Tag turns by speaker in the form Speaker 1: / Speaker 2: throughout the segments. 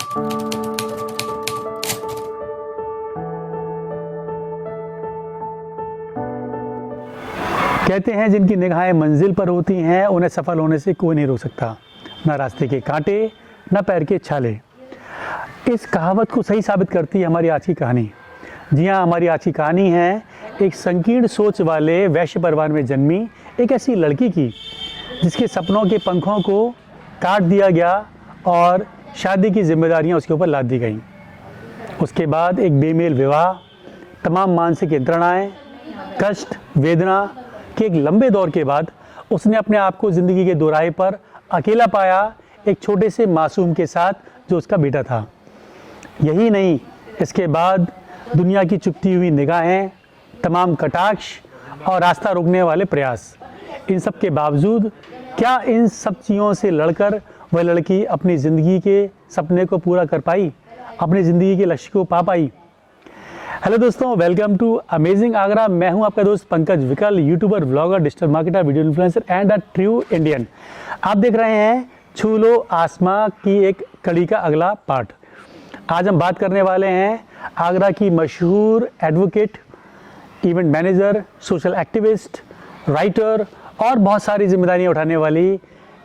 Speaker 1: कहते हैं जिनकी निगाहें मंजिल पर होती हैं उन्हें सफल होने से कोई नहीं रोक सकता, ना रास्ते के कांटे ना पैर के छाले। इस कहावत को सही साबित करती है हमारी आज की कहानी। जी हाँ, हमारी आज की कहानी है एक संकीर्ण सोच वाले वैश्य परिवार में जन्मी एक ऐसी लड़की की जिसके सपनों के पंखों को काट दिया गया और शादी की जिम्मेदारियां उसके ऊपर लाद दी गईं। उसके बाद एक बेमेल विवाह, तमाम मानसिक यंत्रणाएं, कष्ट, वेदना के एक लंबे दौर के बाद उसने अपने आप को ज़िंदगी के दोराहे पर अकेला पाया, एक छोटे से मासूम के साथ जो उसका बेटा था। यही नहीं, इसके बाद दुनिया की चुपती हुई निगाहें, तमाम कटाक्ष और रास्ता रोकने वाले प्रयास। इन सब के बावजूद क्या इन सब चीज़ों से लड़कर वह लड़की अपनी ज़िंदगी के सपने को पूरा कर पाई, अपनी ज़िंदगी के लक्ष्य को पा पाई? हेलो दोस्तों, वेलकम टू अमेजिंग आगरा। मैं हूं आपका दोस्त पंकज विकल, YouTuber, vlogger, digital marketer, video influencer and a true Indian. आप देख रहे हैं छू लो आसमां की एक कड़ी का अगला पार्ट। आज हम बात करने वाले हैं आगरा की मशहूर advocate, event manager, social activist, writer और बहुत सारी जिम्मेदारियां उठाने वाली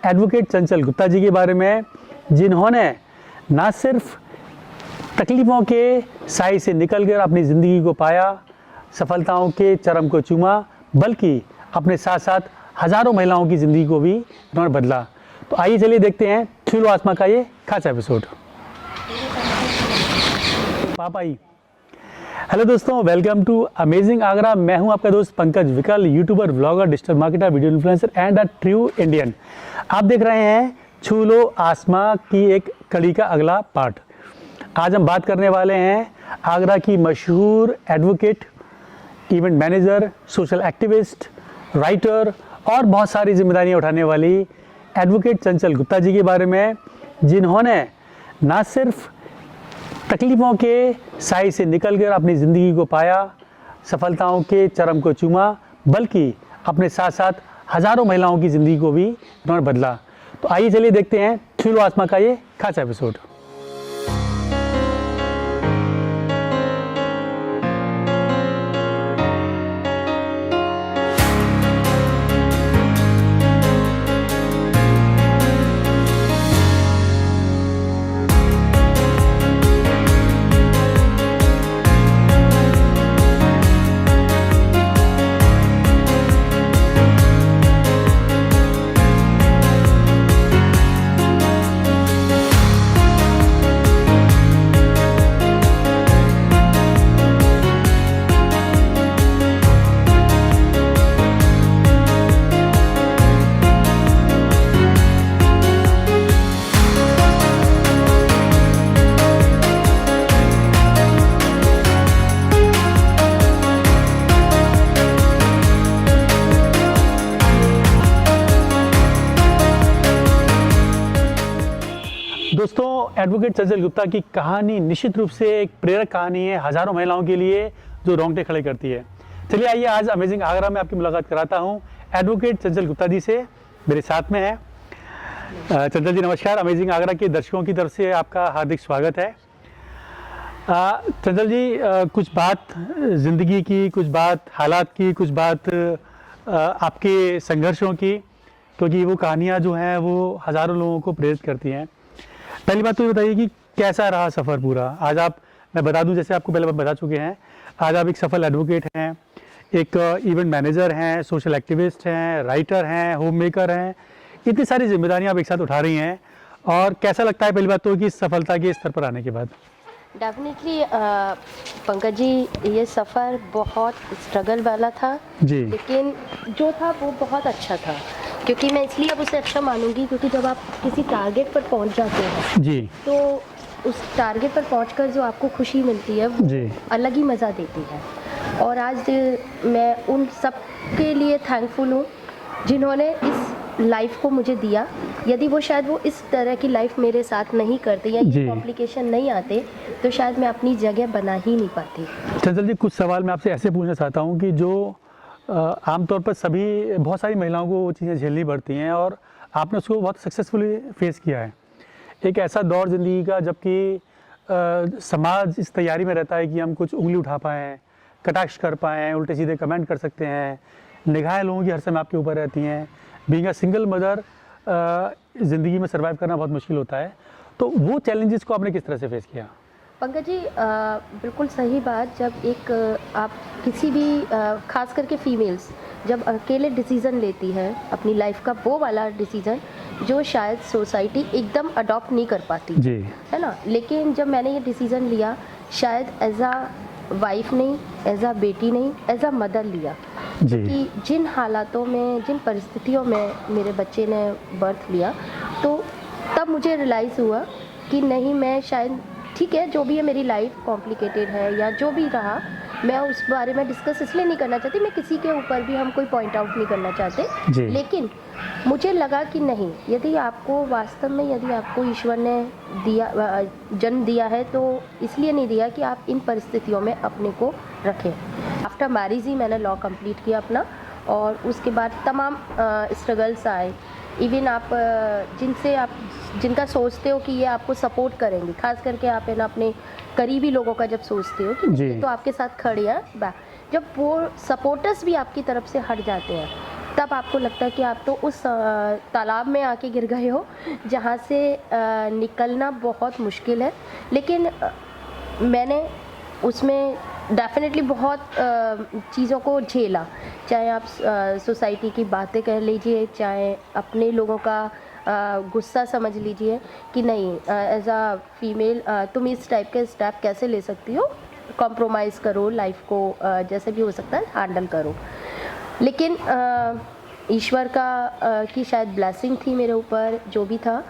Speaker 1: एडवोकेट चंचल गुप्ता जी के बारे में, जिन्होंने ना सिर्फ तकलीफ़ों के साए से निकलकर अपनी ज़िंदगी को पाया, सफलताओं के चरम को चूमा, बल्कि अपने साथ साथ हज़ारों महिलाओं की ज़िंदगी को भी उन्होंने बदला। तो आइए चलिए देखते हैं छू लो आसमां का ये खास एपिसोड। पापाई। हेलो दोस्तों, वेलकम टू अमेजिंग आगरा। मैं हूं आपका दोस्त पंकज विकल, YouTuber, vlogger, digital marketer, video influencer and a true Indian. आप देख रहे हैं छू लो आसमां की एक कड़ी का अगला पार्ट। आज हम बात करने वाले हैं आगरा की मशहूर advocate, event manager, social activist, writer और बहुत सारी जिम्मेदारियां उठाने वाली एडवोकेट चंचल गुप्ता जी के बारे में, जिन्होंने ना सिर्फ तकलीफ़ों के साए से निकलकर अपनी ज़िंदगी को पाया, सफलताओं के चरम को चूमा, बल्कि अपने साथ साथ हज़ारों महिलाओं की ज़िंदगी को भी उन्होंने बदला। तो आइए चलिए देखते हैं छू लो आसमां का ये खास एपिसोड। दोस्तों, एडवोकेट चंचल गुप्ता की कहानी निश्चित रूप से एक प्रेरक कहानी है हज़ारों महिलाओं के लिए, जो रोंगटे खड़े करती है। चलिए आइए आज अमेजिंग आगरा में आपकी मुलाकात कराता हूं एडवोकेट चंचल गुप्ता जी से। मेरे साथ में है चंचल जी, नमस्कार। अमेजिंग आगरा के दर्शकों की तरफ से आपका हार्दिक स्वागत है। चंचल जी, कुछ बात ज़िंदगी की, कुछ बात हालात की, कुछ बात आपके संघर्षों की, क्योंकि वो कहानियाँ जो हैं वो हज़ारों लोगों को प्रेरित करती हैं। पहली बात तो ये बताइए कि कैसा रहा सफ़र पूरा। आज आप, मैं बता दूं, जैसे आपको पहले बता चुके हैं, आज आप एक सफल एडवोकेट हैं, एक इवेंट मैनेजर हैं, सोशल एक्टिविस्ट हैं, राइटर हैं, होम मेकर हैं। इतनी सारी जिम्मेदारियां आप एक साथ उठा रही हैं, और कैसा लगता है पहली बात तो कि सफलता के स्तर पर आने के बाद?
Speaker 2: डेफिनेटली पंकज जी, ये सफ़र बहुत स्ट्रगल वाला था जी, लेकिन जो था वो बहुत अच्छा था। क्योंकि मैं इसलिए अब उसे अच्छा मानूंगी क्योंकि जब आप किसी टारगेट पर पहुंच जाते हैं जी, तो उस टारगेट पर पहुंचकर जो आपको खुशी मिलती है वो जी अलग ही मज़ा देती है। और आज मैं उन सब के लिए थैंकफुल हूँ जिन्होंने इस लाइफ को मुझे दिया। यदि वो शायद वो इस तरह की लाइफ मेरे साथ नहीं करते या ये कॉम्प्लिकेशन नहीं आते तो शायद मैं अपनी जगह बना ही नहीं पाती।
Speaker 1: चंचल जी, कुछ सवाल मैं आपसे ऐसे पूछना चाहता हूँ कि जो आमतौर पर बहुत सारी महिलाओं को वो चीज़ें झेलनी पड़ती हैं और आपने उसको बहुत सक्सेसफुली फेस किया है। एक ऐसा दौर ज़िंदगी का जबकि समाज इस तैयारी में रहता है कि हम कुछ उंगली उठा पाएँ, कटाक्ष कर पाएँ, उल्टे सीधे कमेंट कर सकते हैं, निगाहें लोगों की हर समय आपके ऊपर रहती हैं। बीइंग अ सिंगल मदर ज़िंदगी में सर्वाइव करना बहुत मुश्किल होता है। तो वो चैलेंजेस को आपने किस तरह से फेस किया?
Speaker 2: पंकज जी, बिल्कुल सही बात। जब एक आप किसी भी खास करके फीमेल्स जब अकेले डिसीज़न लेती है अपनी लाइफ का, वो वाला डिसीज़न जो शायद सोसाइटी एकदम अडॉप्ट नहीं कर पाती
Speaker 1: जी।
Speaker 2: है ना। लेकिन जब मैंने ये डिसीज़न लिया, शायद एज आ वाइफ नहीं, एज आ बेटी नहीं, एज आ मदर लिया
Speaker 1: जी।
Speaker 2: कि जिन हालातों में, जिन परिस्थितियों में मेरे बच्चे ने बर्थ लिया, तो तब मुझे रियलाइज़ हुआ कि नहीं, मैं शायद ठीक है, जो भी है मेरी लाइफ कॉम्प्लिकेटेड है या जो भी रहा, मैं उस बारे में डिस्कस इसलिए नहीं करना चाहती, मैं किसी के ऊपर भी हम कोई पॉइंट आउट नहीं करना चाहते।
Speaker 1: जी।
Speaker 2: लेकिन मुझे लगा कि नहीं, यदि आपको वास्तव में, यदि आपको ईश्वर ने दिया, जन्म दिया है, तो इसलिए नहीं दिया कि आप इन परिस्थितियों में अपने को रखें। आफ्टर मैरिज ही मैंने लॉ कंप्लीट किया अपना, और उसके बाद तमाम स्ट्रगल्स आए। इवन आप जिनका सोचते हो कि ये आपको सपोर्ट करेंगे, खास करके आप है ना अपने करीबी लोगों का जब सोचते हो कि
Speaker 1: जी।
Speaker 2: तो आपके साथ खड़े हैं, जब वो सपोर्टर्स भी आपकी तरफ से हट जाते हैं, तब आपको लगता है कि आप तो उस तालाब में आके गिर गए हो जहाँ से निकलना बहुत मुश्किल है। लेकिन मैंने उसमें डेफिनेटली बहुत चीज़ों को झेला, चाहे आप सोसाइटी की बातें कह लीजिए, चाहे अपने लोगों का गुस्सा समझ लीजिए कि नहीं, एज आ फीमेल तुम इस टाइप के स्टेप कैसे ले सकती हो, कॉम्प्रोमाइज़ करो, लाइफ को जैसे भी हो सकता है हैंडल करो। लेकिन ईश्वर का की शायद ब्लेसिंग थी मेरे ऊपर, जो भी था।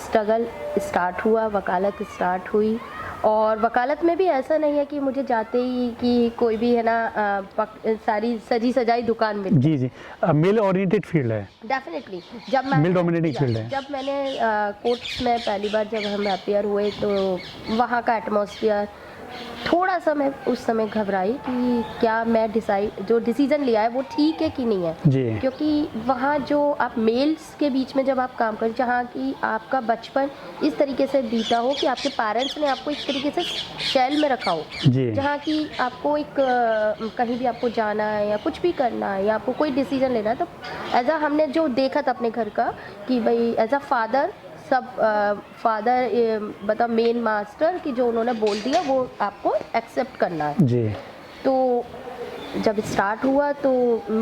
Speaker 2: स्ट्रगल स्टार्ट हुआ, वकालत स्टार्ट हुई, और वकालत में भी ऐसा नहीं है कि मुझे जाते ही कि कोई भी है ना सारी सजी सजाई दुकान मिल।
Speaker 1: जी जी, मेल ओरिएंटेड फील्ड है।
Speaker 2: डेफिनेटली जब मैं
Speaker 1: मेल डोमिनेटिंग फील्ड है।
Speaker 2: जब मैंने कोर्ट्स में पहली बार जब हम अपियर हुए, तो वहाँ का एटमॉस्फेयर थोड़ा सा, मैं उस समय घबराई कि क्या मैं जो डिसीज़न लिया है वो ठीक है कि नहीं है
Speaker 1: जी।
Speaker 2: क्योंकि वहाँ जो आप मेल्स के बीच में जब आप काम करें, जहाँ की आपका बचपन इस तरीके से बीता हो कि आपके पेरेंट्स ने आपको इस तरीके से शैल में रखा हो,
Speaker 1: जी।
Speaker 2: जहाँ की आपको एक कहीं भी आपको जाना है या कुछ भी करना है या आपको कोई डिसीज़न लेना है, तो एज आ हमने जो देखा था अपने घर का कि भाई एज आ फादर, सब फादर मतलब मेन मास्टर कि जो उन्होंने बोल दिया वो आपको एक्सेप्ट करना है।
Speaker 1: जी।
Speaker 2: तो जब स्टार्ट हुआ तो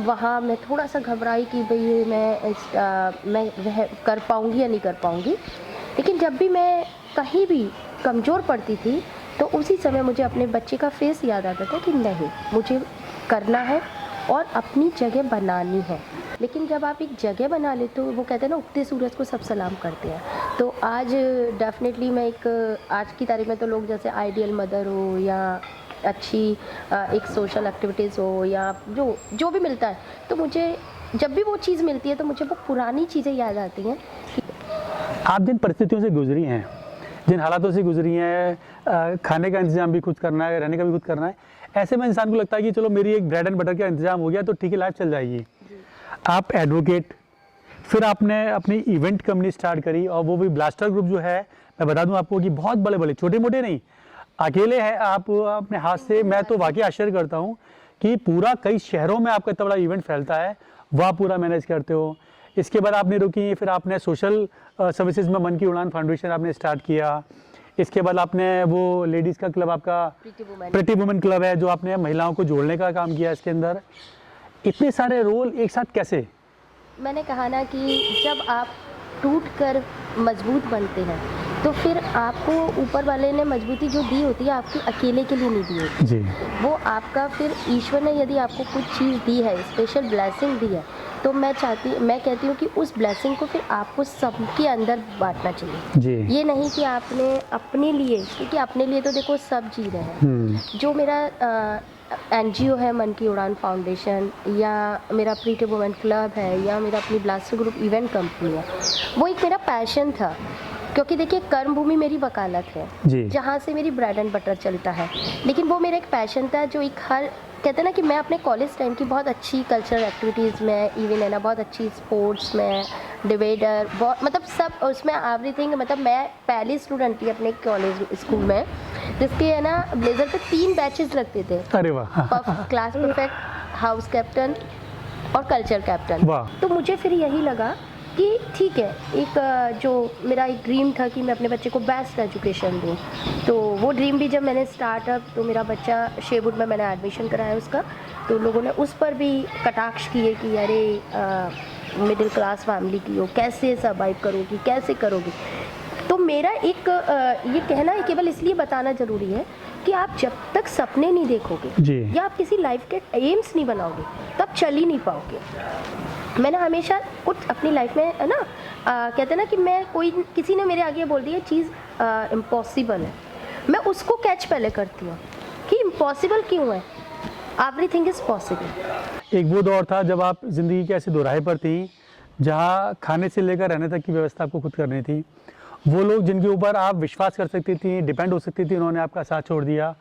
Speaker 2: वहाँ मैं थोड़ा सा घबराई कि भाई मैं वह कर पाऊँगी या नहीं कर पाऊँगी। लेकिन जब भी मैं कहीं भी कमज़ोर पड़ती थी, तो उसी समय मुझे अपने बच्चे का फेस याद आता था कि नहीं, मुझे करना है और अपनी जगह बनानी है। लेकिन जब आप एक जगह बना लेते हो, वो कहते हैं ना, उगते सूरज को सब सलाम करते हैं। तो आज डेफिनेटली मैं आज की तारीख में तो लोग जैसे आइडियल मदर हो या अच्छी एक सोशल एक्टिविटीज़ हो या जो भी मिलता है, तो मुझे जब भी वो चीज़ मिलती है तो मुझे वो पुरानी चीज़ें याद आती हैं।
Speaker 1: आप जिन परिस्थितियों से गुजरी हैं, जिन हालातों से गुजरी हैं, खाने का इंतज़ाम भी खुद करना है, रहने का भी खुद करना है, ऐसे में इंसान को लगता है कि चलो मेरी एक ब्रेड एंड बटर का इंतज़ाम हो गया तो ठीक है, लाइफ चल जाएगी। आप एडवोकेट, फिर आपने अपनी इवेंट कंपनी स्टार्ट करी, और वो भी ब्लास्टर ग्रुप जो है, मैं बता दूं आपको कि बहुत बड़े बड़े, छोटे मोटे नहीं, अकेले हैं आप अपने हाथ से। मैं तो वाकई आश्चर्य करता हूं कि पूरा कई शहरों में आपका इतना बड़ा इवेंट फैलता है, वह आप पूरा मैनेज करते हो। इसके बाद आपने रुकी, फिर आपने सोशल सर्विसेज में मन की उड़ान फाउंडेशन आपने स्टार्ट किया। इसके बाद आपने वो लेडीज़ का क्लब, आपका प्रिटी वुमेन क्लब है, जो आपने महिलाओं को जोड़ने का काम किया। इसके अंदर इतने सारे रोल एक साथ कैसे?
Speaker 2: मैंने कहा ना कि जब आप टूट कर मजबूत बनते हैं, तो फिर आपको ऊपर वाले ने मजबूती जो दी होती है, आपकी अकेले के लिए नहीं दी होती
Speaker 1: जी।
Speaker 2: वो आपका, फिर ईश्वर ने यदि आपको कुछ चीज़ दी है, स्पेशल ब्लेसिंग दी है, तो मैं कहती हूँ कि उस ब्लेसिंग को फिर आपको सबके अंदर बांटना चाहिए।
Speaker 1: जी।
Speaker 2: ये नहीं कि आपने अपने लिए, क्योंकि अपने लिए तो देखो सब जी रहे हैं। जो मेरा NGO है मन की उड़ान फाउंडेशन, या मेरा प्रीटी वुमेन क्लब है, या मेरा अपनी ब्लास्टर ग्रुप इवेंट कंपनी है, वो एक मेरा पैशन था। क्योंकि देखिए, कर्म भूमि मेरी वकालत है, जहाँ से मेरी ब्रेड एंड बटर चलता है, लेकिन वो मेरा एक पैशन था जो एक कहते हैं ना कि मैं अपने कॉलेज टाइम की बहुत अच्छी कल्चरल एक्टिविटीज़ में, इवन है ना, बहुत अच्छी स्पोर्ट्स में डिवाइडर, बहुत मतलब सब उसमें एवरीथिंग। मतलब मैं पहली स्टूडेंट थी अपने कॉलेज स्कूल में जिसके है ना ब्लेजर पे 3 बैचेस लगते थे।
Speaker 1: अरे वाह।
Speaker 2: क्लास परफेक्ट, हाउस कैप्टन और कल्चर कैप्टन।
Speaker 1: वाह।
Speaker 2: तो मुझे फिर यही लगा कि ठीक है, एक जो मेरा एक ड्रीम था कि मैं अपने बच्चे को बेस्ट एजुकेशन दूँ, तो वो ड्रीम भी जब मैंने स्टार्टअप, तो मेरा बच्चा शेवुड में मैंने एडमिशन कराया उसका, तो लोगों ने उस पर भी कटाक्ष किए कि अरे मिडिल क्लास फैमिली की हो, कैसे सर्वाइव करोगी, कैसे करोगी। तो मेरा एक ये कहना है, केवल इसलिए बताना ज़रूरी है कि आप जब तक सपने नहीं देखोगे
Speaker 1: जी।
Speaker 2: या आप किसी लाइफ के एम्स नहीं बनाओगे तब चल ही नहीं पाओगे। मैंने हमेशा कुछ अपनी लाइफ में है ना कहते हैं ना कि मैं कोई किसी ने मेरे आगे बोल दिया चीज़ इम्पॉसिबल है, मैं उसको कैच पहले करती हूँ कि इम्पॉसिबल क्यों है, एवरीथिंग इज़ पॉसिबल।
Speaker 1: एक वो दौर था जब आप ज़िंदगी के ऐसे दोराहे पर थी जहाँ खाने से लेकर रहने तक की व्यवस्था आपको खुद करनी थी। वो लोग जिनके ऊपर आप विश्वास कर सकती थी, डिपेंड हो सकती थी, उन्होंने आपका साथ छोड़ दिया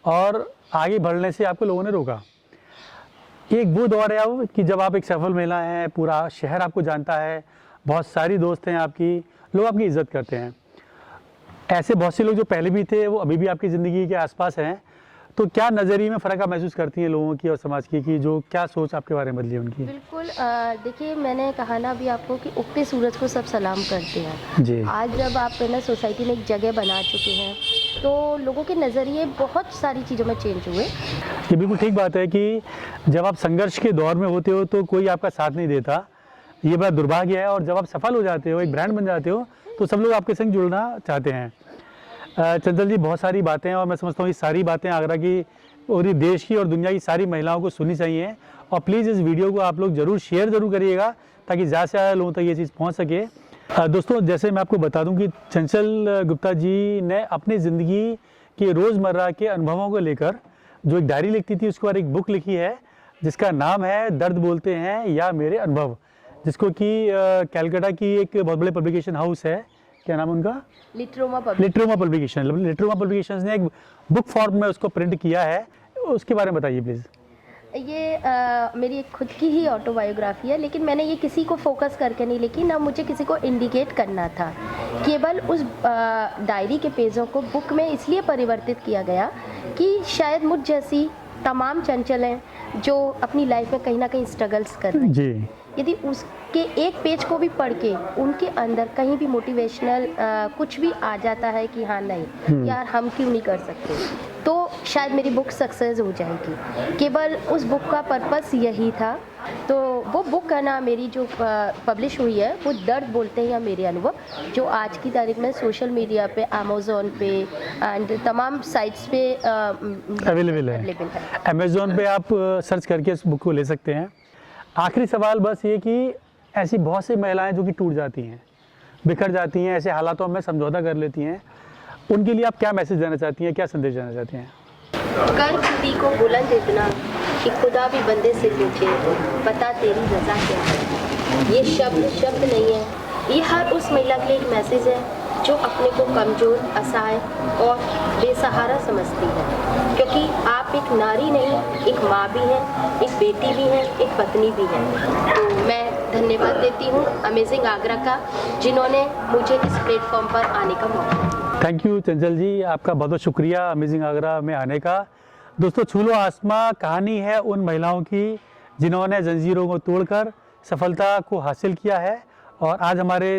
Speaker 1: और आगे बढ़ने से आपको लोगों ने रोका। एक वो दौर है अब कि जब आप एक सफल महिला हैं, पूरा शहर आपको जानता है, बहुत सारी दोस्त हैं आपकी, लोग आपकी इज़्ज़त करते हैं। ऐसे बहुत से लोग जो पहले भी थे वो अभी भी आपकी ज़िंदगी के आसपास हैं, तो क्या नज़रिए में फ़र्क आप महसूस करती हैं लोगों की और समाज की, कि जो क्या सोच आपके बारे में बदली है उनकी?
Speaker 2: बिल्कुल। देखिए, मैंने कहा ना अभी आपको कि उगते सूरज को सब सलाम करते हैं
Speaker 1: जी।
Speaker 2: आज जब आप ना सोसाइटी में एक जगह बना चुके हैं तो लोगों के नज़रिए बहुत सारी चीज़ों में चेंज हुए।
Speaker 1: ये बिल्कुल ठीक बात है कि जब आप संघर्ष के दौर में होते हो तो कोई आपका साथ नहीं देता, ये बड़ा दुर्भाग्य है। और जब आप सफल हो जाते हो, एक ब्रांड बन जाते हो, तो सब लोग आपके संग जुड़ना चाहते हैं। चंचल जी, बहुत सारी बातें हैं और मैं समझता हूँ ये सारी बातें आगरा की और देश की और दुनिया की सारी महिलाओं को सुननी चाहिए। और प्लीज़ इस वीडियो को आप लोग ज़रूर शेयर ज़रूर करिएगा ताकि ज़्यादा से ज़्यादा लोगों तक ये चीज़ पहुँच सके। दोस्तों, जैसे मैं आपको बता दूं कि चंचल गुप्ता जी ने अपनी ज़िंदगी के रोज़मर्रा के अनुभवों को लेकर जो एक डायरी लिखती थी, उसके बाद एक बुक लिखी है जिसका नाम है दर्द बोलते हैं या मेरे अनुभव, जिसको कि कैलकाटा की एक बहुत बड़े पब्लिकेशन हाउस है, क्या नाम उनका? लिटरोमा पब्लिकेशन। लिटरोमा पब्लिकेशन ने एक बुक फॉर्म में उसको प्रिंट किया है, उसके बारे में बताइए प्लीज़।
Speaker 2: ये मेरी एक खुद की ही ऑटोबायोग्राफी है, लेकिन मैंने ये किसी को फोकस करके नहीं लिखी, ना मुझे किसी को इंडिकेट करना था। केवल उस डायरी के पेजों को बुक में इसलिए परिवर्तित किया गया कि शायद मुझ जैसी तमाम चंचलें जो अपनी लाइफ में कहीं ना कहीं स्ट्रगल्स कर रही हैं
Speaker 1: जी,
Speaker 2: यदि उसके एक पेज को भी पढ़ के उनके अंदर कहीं भी मोटिवेशनल कुछ भी आ जाता है कि हाँ नहीं यार हम क्यों नहीं कर सकते, तो शायद मेरी बुक सक्सेस हो जाएगी। केवल उस बुक का पर्पस यही था। तो वो बुक है ना मेरी जो पब्लिश हुई है वो दर्द बोलते हैं या मेरे अनुभव, जो आज की तारीख में सोशल मीडिया पे, अमेज़ॉन पे एंड तमाम साइट्स पे
Speaker 1: अवेलेबल है। अमेज़ॉन पे आप सर्च करके इस बुक को ले सकते हैं। आखिरी सवाल बस ये कि ऐसी बहुत सी महिलाएं जो कि टूट जाती हैं, बिखर जाती हैं, ऐसे हालातों में समझौता कर लेती हैं, उनके लिए आप क्या मैसेज देना चाहती हैं, क्या संदेश देना चाहती हैं?
Speaker 2: कर खुदी को बुलंद इतना कि खुदा भी बंदे से पूछे बता तेरी रज़ा क्या है। ये शब्द नहीं है, ये हर उस महिला के लिए एक मैसेज है जो अपने को कमज़ोर, असहाय और बेसहारा समझती है, क्योंकि आप एक नारी नहीं, एक माँ भी हैं, एक बेटी भी हैं, एक पत्नी भी हैं। तो मैं धन्यवाद देती हूँ अमेजिंग आगरा का, जिन्होंने मुझे इस प्लेटफॉर्म पर आने का मौका दिया।
Speaker 1: थैंक यू चंचल जी, आपका बहुत बहुत शुक्रिया अमेजिंग आगरा में आने का। दोस्तों, छूलो आसमां कहानी है उन महिलाओं की जिन्होंने जंजीरों को तोड़कर सफलता को हासिल किया है। और आज हमारे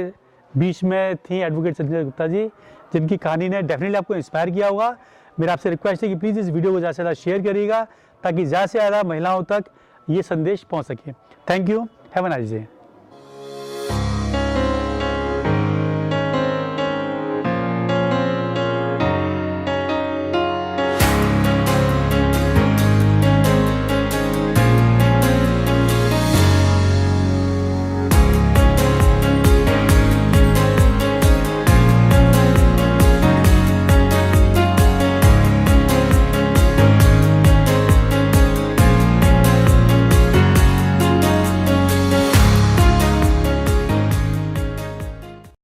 Speaker 1: बीच में थी एडवोकेट चंचल गुप्ता जी, जिनकी कहानी ने डेफिनेटली आपको इंस्पायर किया होगा। मेरा आपसे रिक्वेस्ट है कि प्लीज़ इस वीडियो को ज़्यादा से ज़्यादा शेयर करिएगा ताकि ज़्यादा से ज़्यादा महिलाओं तक ये संदेश पहुंच सके। Thank you, have a nice day.